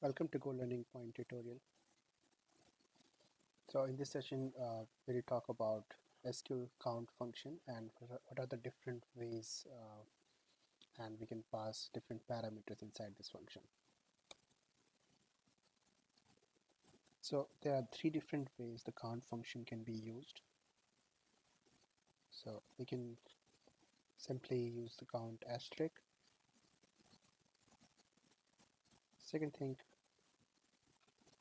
Welcome to Go Learning Point tutorial. So in this session, we'll talk about SQL Count function and what are the different ways and we can pass different parameters inside this function. So there are three different ways the count function can be used. So we can simply use the count asterisk. Second thing,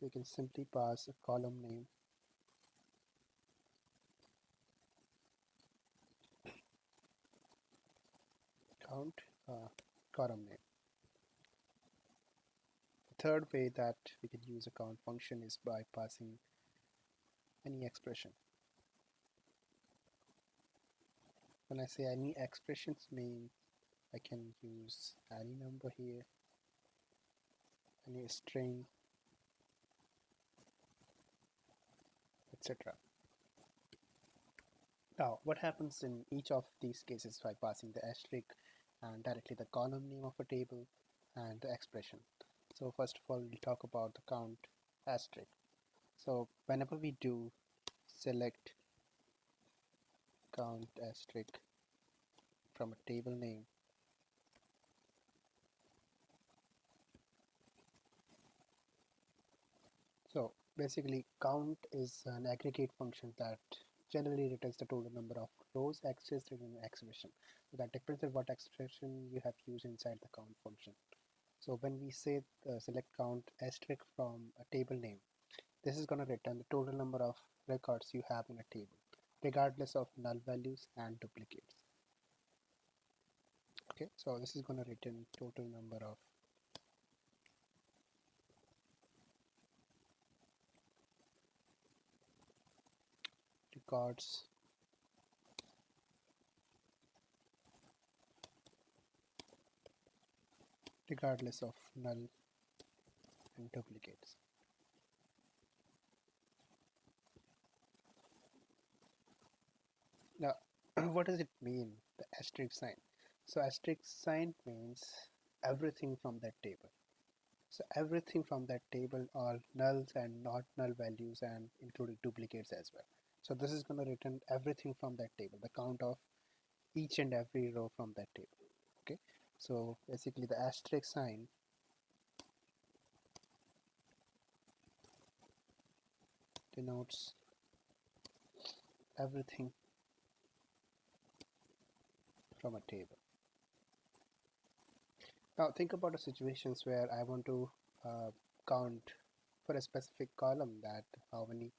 we can simply pass a column name count column name. The third way that we can use a count function is by passing any expression. When I say any expressions mean I can use any number here, any string, etc. Now what happens in each of these cases by passing the asterisk and directly the column name of a table and the expression. So first of all we'll talk about the count asterisk. So whenever we do select count asterisk from a table name, so basically count is an aggregate function that generally returns the total number of rows accessed in an expression. So that depends on what expression you have used inside the count function. So when we say select count asterisk from a table name, this is going to return the total number of records you have in a table, regardless of null values and duplicates. Okay, so this is going to return total number of records regardless of null and duplicates. Now what does it mean, the asterisk sign? So asterisk sign means everything from that table. So everything from that table are nulls and not null values and including duplicates as well. So this is going to return everything from that table, the count of each and every row from that table. Okay, so basically the asterisk sign denotes everything from a table. Now think about the situations where I want to count for a specific column that how many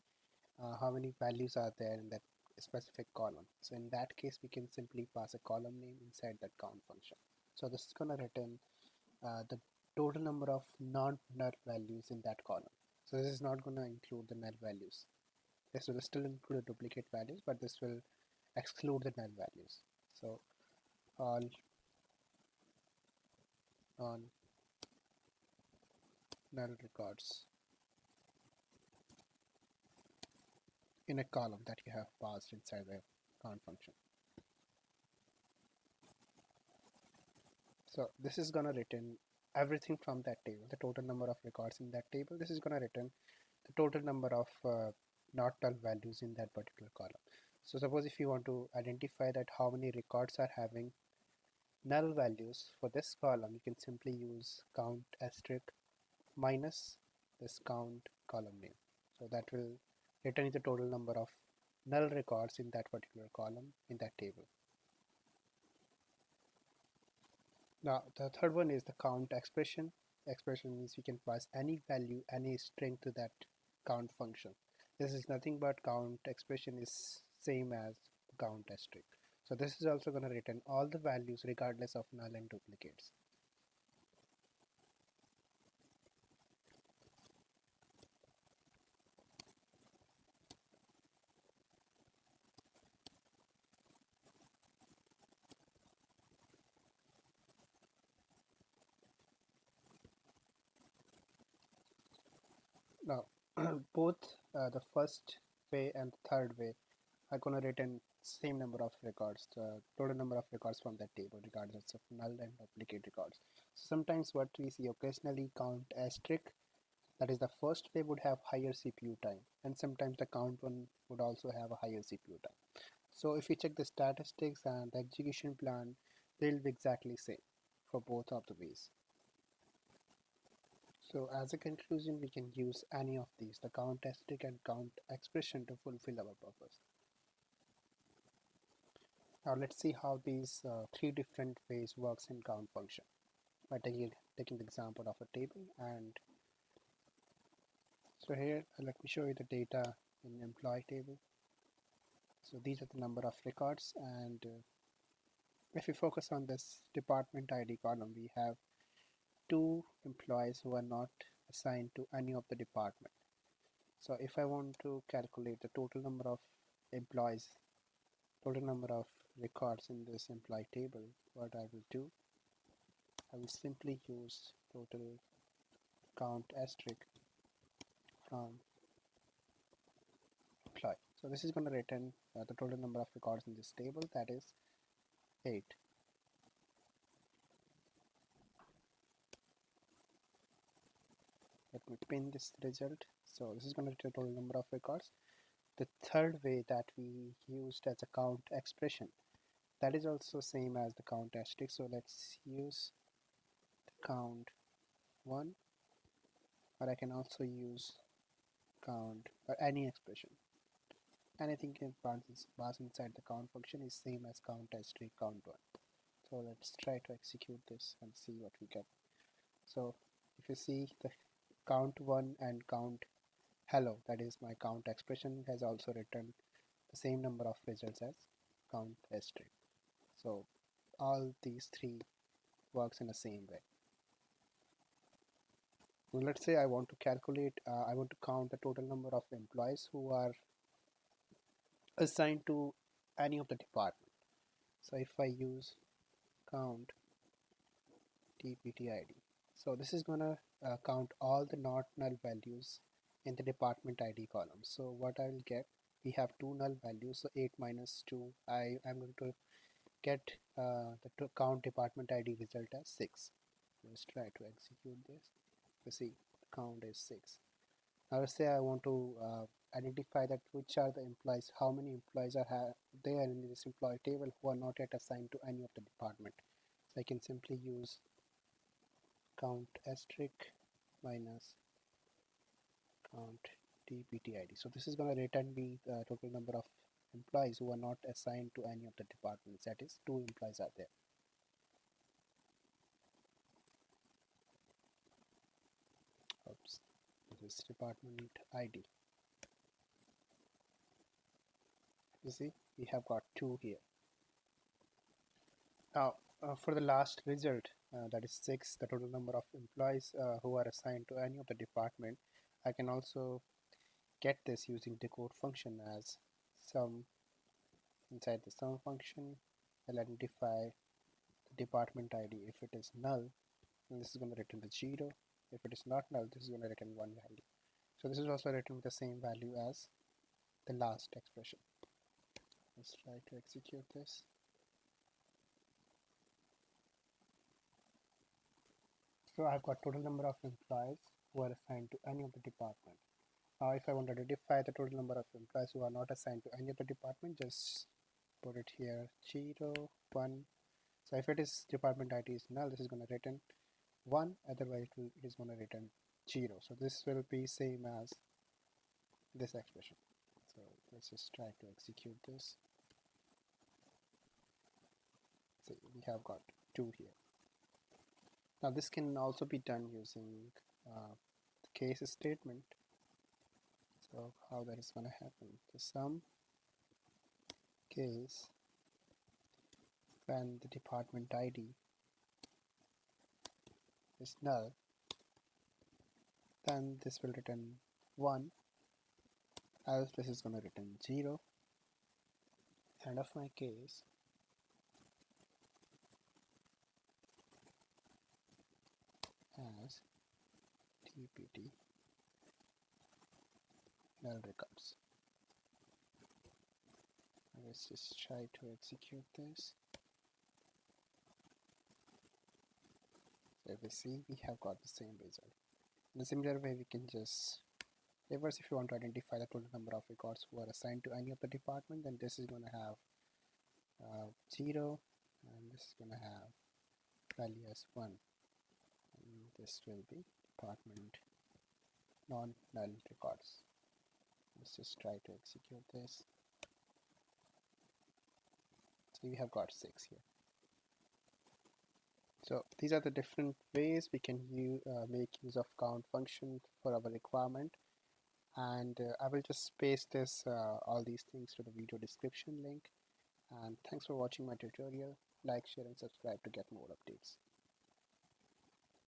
values are there in that specific column. So in that case we can simply pass a column name inside that count function. So this is going to return the total number of non-null values in that column. So this is not going to include the null values. This will still include duplicate values, but this will exclude the null values. So all non-null records in a column that you have passed inside the count function. So this is going to return everything from that table, the total number of records in that table. This is going to return the total number of not null values in that particular column. So suppose if you want to identify that how many records are having null values for this column, you can simply use count asterisk minus this count column name. So that will return the total number of null records in that particular column in that table. Now the third one is the count expression. Expression means we can pass any value, any string to that count function. This is nothing but count expression is same as count asterisk. So this is also going to return all the values regardless of null and duplicates. Now both the first way and the third way are going to return same number of records, the total number of records from that table regardless of null and duplicate records. So sometimes what we see occasionally count asterisk That is, the first way would have higher CPU time, and sometimes the count one would also have a higher CPU time. So if we check the statistics and the execution plan, they'll be exactly same for both of the ways. So as a conclusion, we can use any of these, the count asterisk and count expression, to fulfill our purpose. Now let's see how these three different ways works in count function by taking the example of a table. And so here let me show you the data in employee table. So these are the number of records, and if we focus on this department ID column, we have 2 employees who are not assigned to any of the department. So if I want to calculate the total number of employees, total number of records in this employee table, what I will do, I will simply use total count asterisk from employee. So this is going to return the total number of records in this table, that is 8. Let me pin this result. So this is going to return the total number of records. The third way that we used as a count expression, that is also same as the count asterisk. So let's use the count 1, or I can also use count or any expression. Anything can pass inside the count function is same as count asterisk count 1. So let's try to execute this and see what we get. So if you see, the count 1 and count hello, that is my count expression, has also returned the same number of results as count asterisk. So all these three works in the same way. So let's say I want to calculate, I want to count the total number of employees who are assigned to any of the department. So if I use count DEPTID, so this is gonna count all the not null values in the department ID column. So what I will get, we have 2 null values, so 8 minus 2, I am going to get the count department ID result as 6. Let's try to execute this. You see, the count is 6. Now let's say I want to identify that which are the employees, how many employees are there in this employee table who are not yet assigned to any of the department. So I can simply use count asterisk minus count DEPTID. So this is going to return me the total number of employees who are not assigned to any of the departments, that is 2 employees are there. Oops, this is department ID. You see, we have got 2 here. Now for the last result, that is 6, the total number of employees who are assigned to any of the department, I can also get this using DECODE function as sum. Inside the sum function, I'll identify the department ID. If it is null, then this is going to return the 0. If it is not null, this is going to return 1 value. So this is also written with the same value as the last expression. Let's try to execute this. So I've got total number of employees who are assigned to any of the department. Now if I want to identify the total number of employees who are not assigned to any of the department, just put it here 0, 1. So if it is department ID is null, this is going to return 1, otherwise it is going to return 0. So this will be same as this expression. So let's just try to execute this. See, we have got 2 here. Now this can also be done using the case statement. So how that is going to happen? The sum case when the department ID is null, then this will return 1, else this is going to return 0. End of my case. As DPT null records. Let's just try to execute this. So if we see, we have got the same result. In a similar way, we can just reverse. If you want to identify the total number of records who are assigned to any of the department, then this is going to have 0, and this is going to have value as 1, and this will be department non-null records. Let's just try to execute this. So we have got 6 here. So these are the different ways we can make use of count function for our requirement, and I will just paste this all these things to the video description link. And thanks for watching my tutorial. Like, share and subscribe to get more updates.